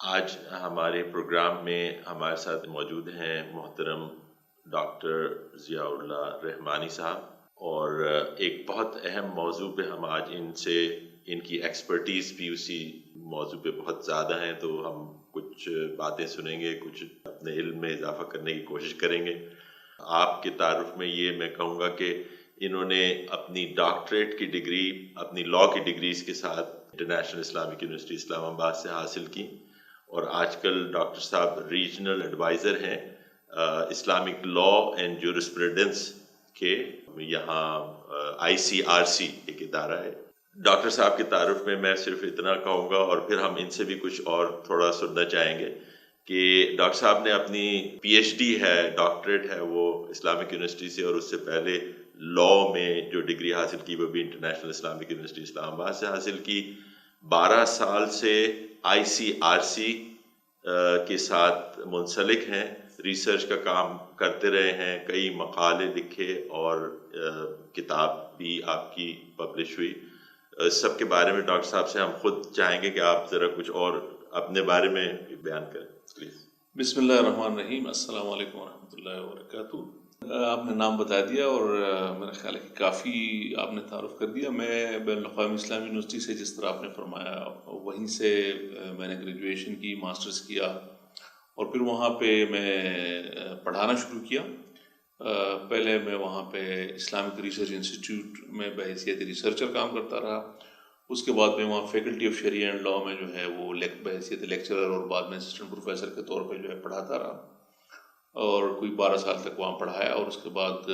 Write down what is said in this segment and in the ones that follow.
آج ہمارے پروگرام میں ہمارے ساتھ موجود ہیں محترم ڈاکٹر ضیاء اللہ رحمانی صاحب، اور ایک بہت اہم موضوع پہ ہم آج ان کی ایکسپرٹیز بھی اسی موضوع پہ بہت زیادہ ہیں، تو ہم کچھ باتیں سنیں گے، کچھ اپنے علم میں اضافہ کرنے کی کوشش کریں گے۔ آپ کے تعارف میں یہ میں کہوں گا کہ انہوں نے اپنی ڈاکٹریٹ کی ڈگری اپنی لاء کی ڈگریز کے ساتھ انٹرنیشنل اسلامک یونیورسٹی اسلام آباد سے حاصل کی، اور آج کل ڈاکٹر صاحب ریجنل ایڈوائزر ہیں اسلامک لاء اینڈ جورسپروڈنس کے، یہاں ICRC ایک ادارہ ہے۔ ڈاکٹر صاحب کے تعارف میں صرف اتنا کہوں گا، اور پھر ہم ان سے بھی کچھ اور تھوڑا سننا چاہیں گے کہ ڈاکٹر صاحب نے اپنی PhD ہے، ڈاکٹریٹ ہے، وہ اسلامک یونیورسٹی سے، اور اس سے پہلے لاء میں جو ڈگری حاصل کی وہ بھی انٹرنیشنل اسلامک یونیورسٹی اسلام آباد سے حاصل کی۔ 12 سال سے ICRC کے ساتھ منسلک ہیں، ریسرچ کا کام کرتے رہے ہیں، کئی مقالے لکھے اور کتاب بھی آپ کی پبلش ہوئی۔ سب کے بارے میں ڈاکٹر صاحب سے ہم خود چاہیں گے کہ آپ ذرا کچھ اور اپنے بارے میں بیان کریں پلیز۔ بسم اللہ الرحمن الرحیم۔ السلام علیکم ورحمۃ اللہ وبرکاتہ۔ آپ نے نام بتا دیا اور میرا خیال ہے کہ کافی آپ نے تعارف کر دیا۔ میں بین الاقوامی اسلامی یونیورسٹی سے، جس طرح آپ نے فرمایا، وہیں سے میں نے گریجویشن کی، ماسٹرز کیا، اور پھر وہاں پہ میں پڑھانا شروع کیا۔ پہلے میں وہاں پہ اسلامک ریسرچ انسٹیٹیوٹ میں بحیثیت ریسرچر کام کرتا رہا۔ اس کے بعد میں وہاں faculty of Shariah and law میں جو ہے وہ بحیثیت لیکچرر اور بعد میں اسسٹنٹ پروفیسر کے طور پہ جو ہے پڑھاتا رہا، اور کوئی 12 سال تک وہاں پڑھایا۔ اور اس کے بعد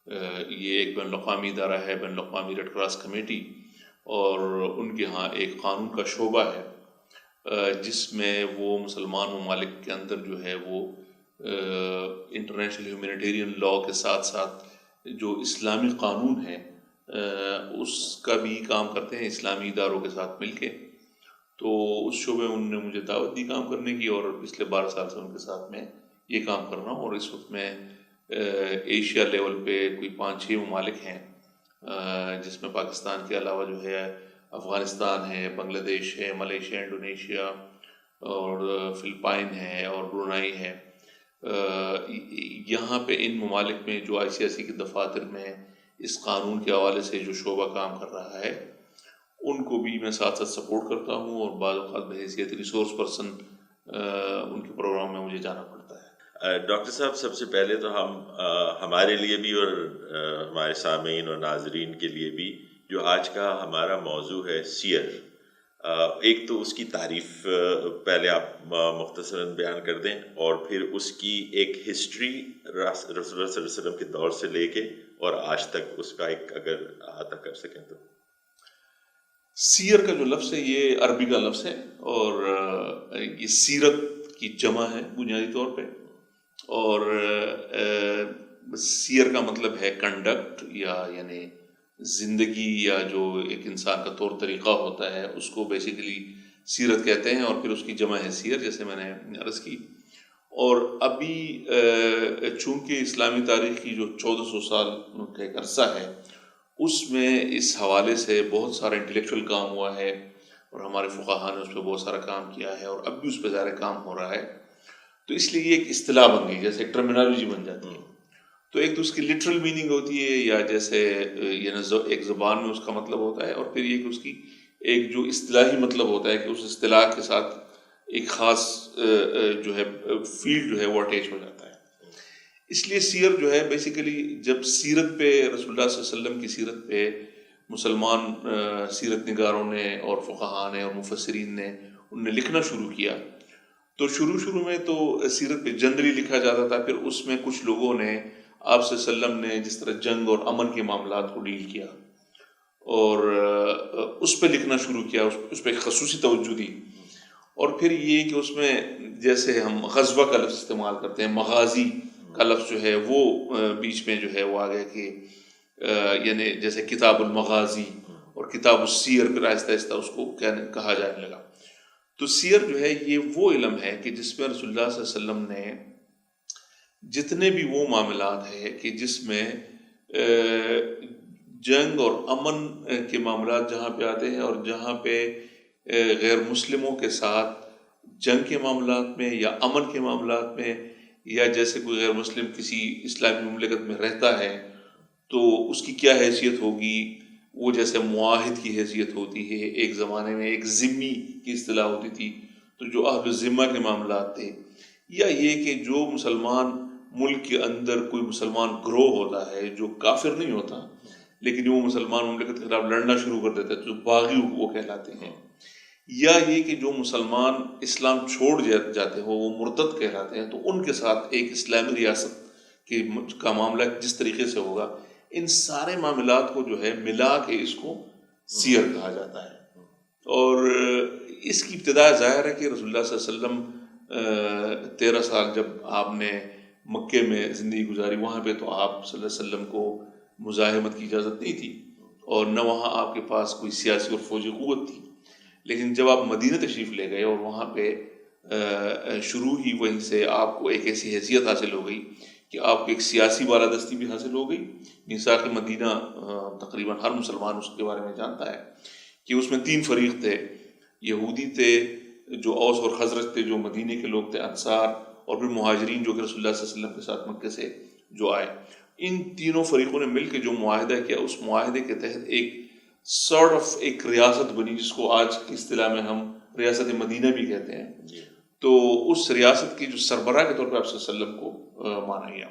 یہ ایک بین الاقوامی ادارہ ہے، بین الاقوامی ریڈ کراس کمیٹی، اور ان کے ہاں ایک قانون کا شعبہ ہے جس میں وہ مسلمان ممالک کے اندر جو ہے وہ انٹرنیشنل ہیومینیٹیرین لاء کے ساتھ ساتھ جو اسلامی قانون ہے اس کا بھی کام کرتے ہیں اسلامی اداروں کے ساتھ مل کے۔ تو اس شعبے میں انہوں نے مجھے دعوت دی کام کرنے کی، اور پچھلے 12 سال سے ان کے ساتھ میں یہ کام کر رہا ہوں۔ اور اس وقت میں ایشیا لیول پہ کوئی 5-6 ممالک ہیں، جس میں پاکستان کے علاوہ جو ہے افغانستان ہے، بنگلہ دیش ہے، ملیشیا، انڈونیشیا، اور فلپائن ہے، اور برونائی ہے۔ یہاں پہ ان ممالک میں جو ICRC کے دفاتر میں اس قانون کے حوالے سے جو شعبہ کام کر رہا ہے، ان کو بھی میں ساتھ ساتھ سپورٹ کرتا ہوں، اور بعض اوقات بحیثیت ریسورس پرسن ان کے پروگرام میں مجھے جانا پڑتا ہے۔ ڈاکٹر صاحب، سب سے پہلے تو ہم ہمارے لیے بھی اور ہمارے سامعین اور ناظرین کے لیے بھی، جو آج کا ہمارا موضوع ہے سیر، ایک تو اس کی تعریف پہلے آپ مختصراً بیان کر دیں، اور پھر اس کی ایک ہسٹری رسول اللہ صلی اللہ علیہ وسلم کے دور سے لے کے اور آج تک اس کا ایک اگر احاطہ کر سکیں تو۔ سیر کا جو لفظ ہے یہ عربی کا لفظ ہے، اور یہ سیرت کی جمع ہے بنیادی طور پہ، اور سیر کا مطلب ہے کنڈکٹ، یا یعنی زندگی، یا جو ایک انسان کا طور طریقہ ہوتا ہے اس کو بیسیکلی سیرت کہتے ہیں، اور پھر اس کی جمع ہے سیر، جیسے میں نے عرض کی۔ اور ابھی چونکہ اسلامی تاریخ کی جو 1400 سال کا ایک عرصہ ہے، اس میں اس حوالے سے بہت سارا انٹلیکچوئل کام ہوا ہے، اور ہمارے فقہاء نے اس پہ بہت سارا کام کیا ہے، اور اب بھی اس پہ ظاہر کام ہو رہا ہے۔ تو اس لیے یہ ایک اصطلاح بن گئی، جیسے ایک ٹرمینالوجی بن جاتی ہے۔ تو ایک تو اس کی لٹرل میننگ ہوتی ہے، یا جیسے ایک زبان میں اس کا مطلب ہوتا ہے، اور پھر یہ کہ اس کی ایک جو اصطلاحی مطلب ہوتا ہے کہ اس اصطلاح کے ساتھ ایک خاص جو ہے فیلڈ جو ہے وہ اٹیچ ہو جاتا ہے۔ اس لیے سیر جو ہے بیسیکلی جب سیرت پہ، رسول اللہ صلی اللہ علیہ وسلم کی سیرت پہ مسلمان سیرت نگاروں نے اور فقہاء نے اور مفسرین نے ان نے لکھنا شروع کیا، تو شروع میں تو سیرت پہ جنرلی لکھا جاتا تھا، پھر اس میں کچھ لوگوں نے آپ صلی اللہ علیہ وسلم نے جس طرح جنگ اور امن کے معاملات کو ڈیل کیا، اور اس پہ لکھنا شروع کیا، اس پہ ایک خصوصی توجہ دی۔ اور پھر یہ کہ اس میں جیسے ہم غزوہ کا لفظ استعمال کرتے ہیں، مغازی کا لفظ جو ہے وہ بیچ میں جو ہے وہ آ گیا کہ یعنی جیسے کتاب المغازی اور کتاب السیر، پھر آہستہ آہستہ اس کو کہا جانے لگا۔ تو سیر جو ہے یہ وہ علم ہے کہ جس میں رسول اللہ صلی اللہ علیہ وسلم نے جتنے بھی وہ معاملات ہیں کہ جس میں جنگ اور امن کے معاملات جہاں پہ آتے ہیں، اور جہاں پہ غیر مسلموں کے ساتھ جنگ کے معاملات میں یا امن کے معاملات میں، یا جیسے کوئی غیر مسلم کسی اسلامی مملکت میں رہتا ہے تو اس کی کیا حیثیت ہوگی، وہ جیسے معاہد کی حیثیت ہوتی ہے. ایک زمانے میں ایک ذمی کی اصطلاح ہوتی تھی، تو جو اہل ذمہ کے معاملات تھے، یا یہ کہ جو مسلمان ملک کے اندر کوئی مسلمان گروہ ہوتا ہے جو کافر نہیں ہوتا لیکن وہ مسلمان مملکت کے خلاف لڑنا شروع کر دیتا ہے، تو باغی وہ کہلاتے ہیں. یا یہ کہ جو مسلمان اسلام چھوڑ جاتے ہیں وہ مرتد کہلاتے ہیں. تو ان کے ساتھ ایک اسلامی ریاست کا معاملہ جس طریقے سے ہوگا، ان سارے معاملات کو جو ہے ملا کے اس کو سیر کہا جاتا ہے. اور اس کی ابتدا ظاہر ہے کہ رسول اللہ صلی اللہ علیہ وسلم 13 سال جب آپ نے مکے میں زندگی گزاری، وہاں پہ تو آپ صلی اللہ علیہ وسلم کو مزاحمت کی اجازت نہیں تھی، اور نہ وہاں آپ کے پاس کوئی سیاسی اور فوجی قوت تھی. لیکن جب آپ مدینہ تشریف لے گئے اور وہاں پہ شروع ہی وہیں سے آپ کو ایک ایسی حیثیت حاصل ہو گئی کہ آپ کو ایک سیاسی بالادستی بھی حاصل ہو گئی. میثاق مدینہ تقریباً ہر مسلمان اس کے بارے میں جانتا ہے کہ اس میں 3 فریق تھے. یہودی تھے جو اوس اور خزرج تھے، جو مدینے کے لوگ تھے، انصار، اور پھر مہاجرین جو کہ رسول اللہ صلی اللہ علیہ وسلم کے ساتھ مکے سے جو آئے. ان تینوں فریقوں نے مل کے جو معاہدہ کیا، اس معاہدے کے تحت ایک ریاست بنی، جس کو آج کی اصطلاح میں ہم ریاست مدینہ بھی کہتے ہیں. تو اس ریاست کی جو سربراہ کے طور پہ آپ صلی اللہ علیہ وسلم کو مانا گیا.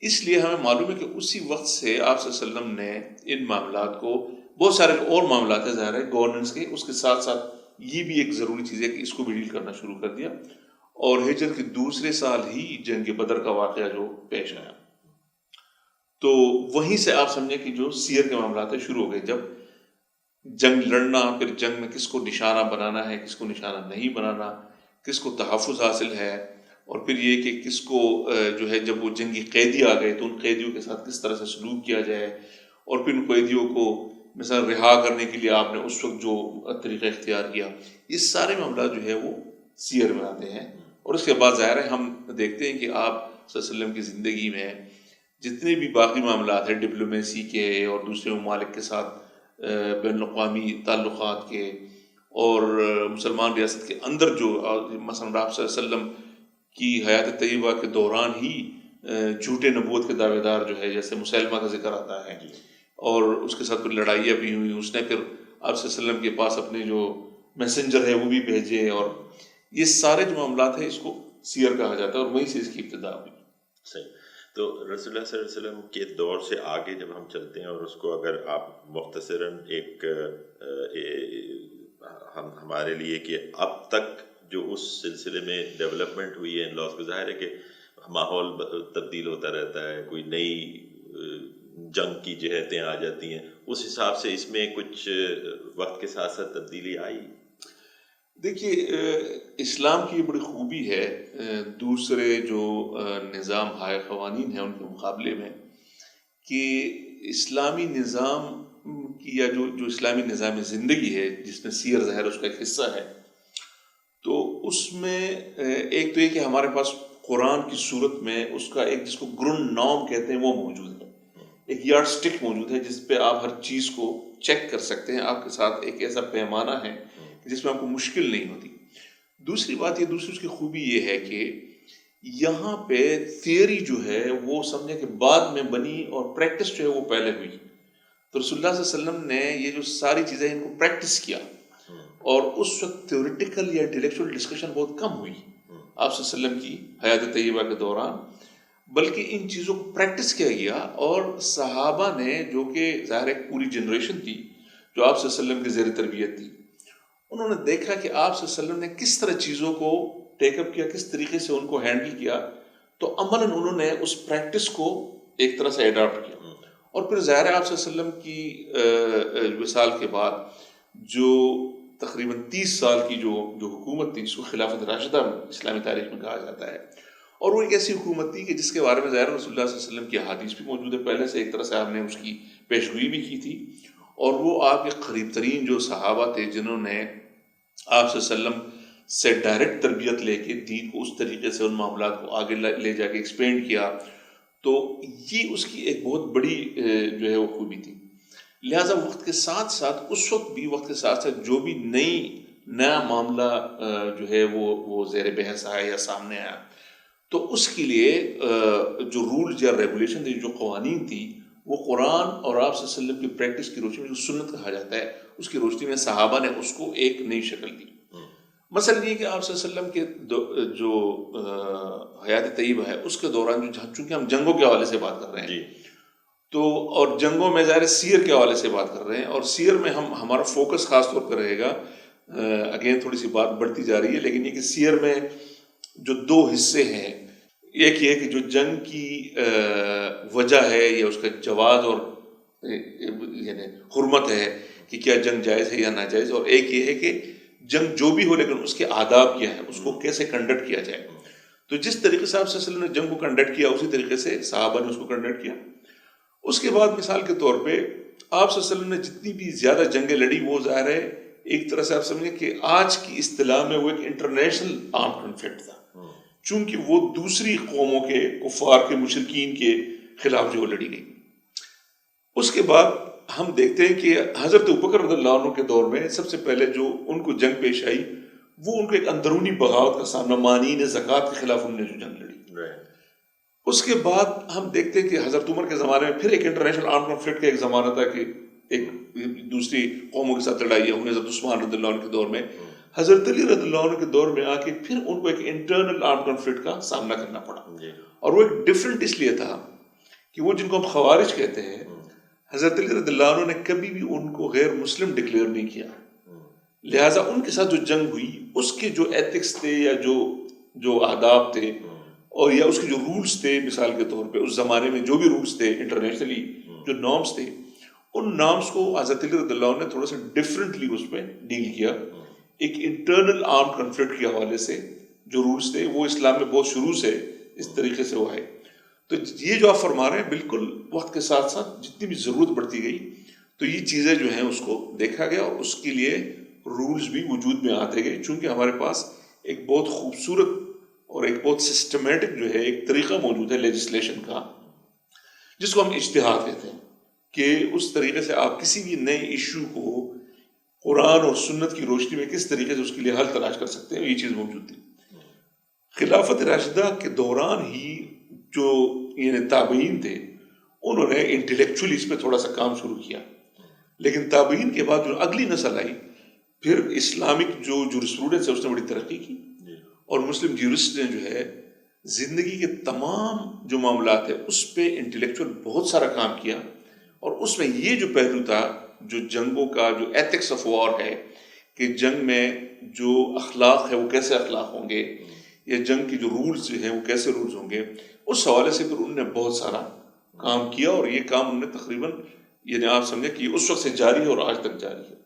اس لیے ہمیں معلوم ہے کہ اسی وقت سے آپ صلی اللہ علیہ وسلم نے ان معاملات کو، بہت سارے اور معاملات ہیں ظاہر ہے گورننس کے، اس کے ساتھ ساتھ یہ بھی ایک ضروری چیز ہے کہ اس کو بھی ڈیل کرنا شروع کر دیا. اور ہجرت کے دوسرے سال ہی جنگ بدر کا واقعہ جو پیش آیا، تو وہیں سے آپ سمجھیں کہ جو سیر کے معاملات شروع ہو گئے. جب جنگ لڑنا، پھر جنگ میں کس کو نشانہ بنانا ہے، کس کو نشانہ نہیں بنانا، کس کو تحفظ حاصل ہے، اور پھر یہ کہ کس کو جو ہے جب وہ جنگی قیدی آ گئے تو ان قیدیوں کے ساتھ کس طرح سے سلوک کیا جائے، اور پھر ان قیدیوں کو مثلا رہا کرنے کے لیے آپ نے اس وقت جو طریقہ اختیار کیا. یہ سارے معاملات جو ہے وہ سیر میں آتے ہیں. اور اس کے بعد ظاہر ہے ہم دیکھتے ہیں کہ آپ صلی اللہ علیہ وسلم کی زندگی میں جتنے بھی باقی معاملات ہیں ڈپلومیسی کے اور دوسرے ممالک کے ساتھ بین الاقوامی تعلقات کے، اور مسلمان ریاست کے اندر جو مثلا آپ صلی اللہ علیہ وسلم کی حیات طیبہ کے دوران ہی جھوٹے نبوت کے دعوے دار جو ہے جیسے مسلمہ کا ذکر آتا ہے، اور اس کے ساتھ پھر لڑائیاں بھی ہوئی. اس نے پھر آپ صلی اللہ علیہ وسلم کے پاس اپنے جو میسنجر ہے وہ بھی بھیجے، اور یہ سارے جو معاملات ہیں اس کو سیر کہا جاتا ہے، اور وہیں سے اس کی ابتدا ہوئی. صحیح. تو رسول اللہ صلی اللہ علیہ وسلم کے دور سے آگے جب ہم چلتے ہیں، اور اس کو اگر آپ مختصراً ایک ہمارے لیے کہ اب تک جو اس سلسلے میں ڈیولپمنٹ ہوئی ہے ان لاس کو، ظاہر ہے کہ ماحول تبدیل ہوتا رہتا ہے، کوئی نئی جنگ کی جہتیں آ جاتی ہیں، اس حساب سے اس میں کچھ وقت کے ساتھ ساتھ تبدیلی آئی. دیکھیے، اسلام کی یہ بڑی خوبی ہے دوسرے جو نظام ہائے قوانین ہیں ان کے مقابلے میں، کہ اسلامی نظام کی یا جو اسلامی نظام زندگی ہے جس میں سیر ظاہر اس کا ایک حصہ ہے، تو اس میں ایک تو یہ کہ ہمارے پاس قرآن کی صورت میں اس کا ایک جس کو گرن نام کہتے ہیں وہ موجود ہے، ایک یارڈ سٹک موجود ہے جس پہ آپ ہر چیز کو چیک کر سکتے ہیں. آپ کے ساتھ ایک ایسا پیمانہ ہے جس میں آپ کو مشکل نہیں ہوتی. دوسری بات یہ، دوسری اس کی خوبی یہ ہے کہ یہاں پہ تھیوری جو ہے وہ سمجھے کہ بعد میں بنی اور پریکٹس جو ہے وہ پہلے ہوئی. تو رسول اللہ صلی اللہ علیہ وسلم نے یہ جو ساری چیزیں ان کو پریکٹس کیا، اور اس وقت تھیوریٹیکل یا انٹلیکچوئل ڈسکشن بہت کم ہوئی آپ صلی اللہ علیہ وسلم کی حیات طیبہ کے دوران، بلکہ ان چیزوں کو پریکٹس کیا گیا. اور صحابہ نے، جو کہ ظاہر ایک پوری جنریشن تھی جو آپ صلی اللہ علیہ وسلم کی زیر تربیت تھی، انہوں نے دیکھا کہ آپ صلی اللہ علیہ وسلم نے کس طرح چیزوں کو ٹیک اپ کیا، کس طریقے سے ان کو ہینڈل کیا، تو عملاً انہوں نے اس پریکٹس کو ایک طرح سے اڈاپٹ کیا. اور پھر ظاہر ہے آپ صلی اللہ علیہ وسلم کی وصال کے بعد جو تقریباً 30 سال کی جو حکومت تھی، جس کو خلافت راشدہ اسلامی تاریخ میں کہا جاتا ہے، اور وہ ایک ایسی حکومت تھی کہ جس کے بارے میں ظاہر رسول اللہ صلی اللہ علیہ وسلم کی احادیث بھی موجود ہے پہلے سے، ایک طرح سے آپ نے اس کی پیشگوئی بھی کی تھی. اور وہ آپ کے قریب ترین جو صحابہ تھے جنہوں نے آپ صلی اللہ علیہ وسلم سے ڈائریکٹ تربیت لے کے دین کو اس طریقے سے ان معاملات کو آگے لے جا کے ایکسپینڈ کیا، تو یہ اس کی ایک بہت بڑی جو ہے وہ خوبی تھی. لہٰذا وقت کے ساتھ ساتھ، اس وقت بھی وقت کے ساتھ ساتھ جو بھی نئی نیا معاملہ جو ہے وہ زیر بحث آیا یا سامنے آیا، تو اس کے لیے جو رولز یا ریگولیشن تھی، جو قوانین تھی، وہ قرآن اور آپ صلی اللہ علیہ وسلم کی پریکٹس کی روشنی میں، جو سنت کہا جاتا ہے، اس کی روشنی میں صحابہ نے اس کو ایک نئی شکل دی۔ مثلا یہ کہ آپ صلی اللہ علیہ وسلم کے جو حیات طیبہ ہے اس کے دوران چونکہ ہم جنگوں کے حوالے سے بات کر رہے ہیں، تو اور جنگوں میں ظاہر سیر کے حوالے سے بات کر رہے ہیں، اور سیر میں ہمارا فوکس خاص طور پہ رہے گا، اگین تھوڑی سی بات بڑھتی جا رہی ہے، لیکن یہ کہ سیر میں جو دو حصے ہیں، ایک یہ ہے کہ جو جنگ کی وجہ ہے یا اس کا جواز اور یعنی حرمت ہے کہ کیا جنگ جائز ہے یا ناجائز، اور ایک یہ ہے کہ جنگ جو بھی ہو لیکن اس کے آداب کیا ہیں، اس کو کیسے کنڈکٹ کیا جائے۔ تو جس طریقے سے آپ صلی اللہ علیہ وسلم نے جنگ کو کنڈکٹ کیا، اسی طریقے سے صحابہ نے اس کو کنڈکٹ کیا۔ اس کے بعد مثال کے طور پہ آپ صلی اللہ علیہ وسلم نے جتنی بھی زیادہ جنگیں لڑی، وہ ظاہر ہے ایک طرح سے آپ سمجھیں کہ آج کی اصطلاح میں وہ ایک انٹرنیشنل آرم کنفلکٹ تھا، چونکہ وہ دوسری قوموں کے کفار کے مشرکین کے خلاف جو لڑی گئی۔ اس کے بعد ہم دیکھتے ہیں کہ حضرت ابوبکر رضی اللہ عنہ کے دور میں سب سے پہلے جو ان کو جنگ پیش آئی، وہ ان کو ایک اندرونی بغاوت کا سامنا، مانعین زکوٰۃ کے خلاف انہوں نے جو جنگ لڑی۔ اس کے بعد ہم دیکھتے ہیں کہ حضرت عمر کے زمانے میں پھر ایک انٹرنیشنل آرم کنفلکٹ کا ایک زمانہ تھا کہ ایک دوسری قوموں کے ساتھ لڑائیاں ہوئی۔ حضرت عثمان رضی اللہ عنہ کے دور میں، حضرت علی رضی اللہ عنہ کے دور میں آ کے پھر ان کو ایک انٹرنل آرم کنفلکٹ کا سامنا کرنا پڑا، اور وہ ایک ڈفرینٹ اس لیے تھا کہ وہ جن کو ہم خوارج کہتے ہیں، حضرت علی رضی اللہ عنہ نے کبھی بھی ان کو غیر مسلم ڈکلیئر نہیں کیا، لہٰذا ان کے ساتھ جو جنگ ہوئی اس کے جو ایتھکس تھے یا جو آداب تھے اور یا اس کے جو رولز تھے، مثال کے طور پہ اس زمانے میں جو بھی رولز تھے انٹرنیشنلی جو نارمز تھے، ان نارمز کو حضرت علی رضی اللہ عنہ نے تھوڑا سا ڈفرینٹلی اس میں ڈیل کیا۔ ایک انٹرنل آرم کنفلکٹ کے حوالے سے جو رولز تھے وہ اسلام میں بہت شروع سے اس طریقے سے وہ آئے۔ تو یہ جو آپ فرما رہے ہیں، بالکل وقت کے ساتھ ساتھ جتنی بھی ضرورت بڑھتی گئی تو یہ چیزیں جو ہیں اس کو دیکھا گیا، اور اس کے لیے رولز بھی وجود میں آتے گئے، چونکہ ہمارے پاس ایک بہت خوبصورت اور ایک بہت سسٹمیٹک جو ہے ایک طریقہ موجود ہے لیجسلیشن کا، جس کو ہم اجتہاد کہتے ہیں، کہ اس طریقے سے آپ کسی بھی نئے ایشو کو قرآن اور سنت کی روشنی میں کس طریقے سے اس کے لیے حل تلاش کر سکتے ہیں، یہ چیز موجود تھی۔ خلافت راشدہ کے دوران ہی جو یعنی تابعین تھے، انہوں نے انٹلیکچولی اس پہ تھوڑا سا کام شروع کیا، لیکن تابعین کے بعد جو اگلی نسل آئی، پھر اسلامک جو جورسپروڈنس ہے اس نے بڑی ترقی کی، اور مسلم جیورسٹ نے جو ہے زندگی کے تمام جو معاملات ہیں اس پہ انٹلیکچوئل بہت سارا کام کیا، اور اس میں یہ جو پہلو تھا، جو جنگوں کا جو ایتھکس آف وار ہے، کہ جنگ میں جو اخلاق ہے وہ کیسے اخلاق ہوں گے، یا جنگ کی جو رولز ہیں وہ کیسے رولز ہوں گے، اس حوالے سے پھر انہوں نے بہت سارا کام کیا، اور یہ کام انہوں نے تقریباً یعنی آپ سمجھیں کہ اس وقت سے جاری ہے اور آج تک جاری ہے۔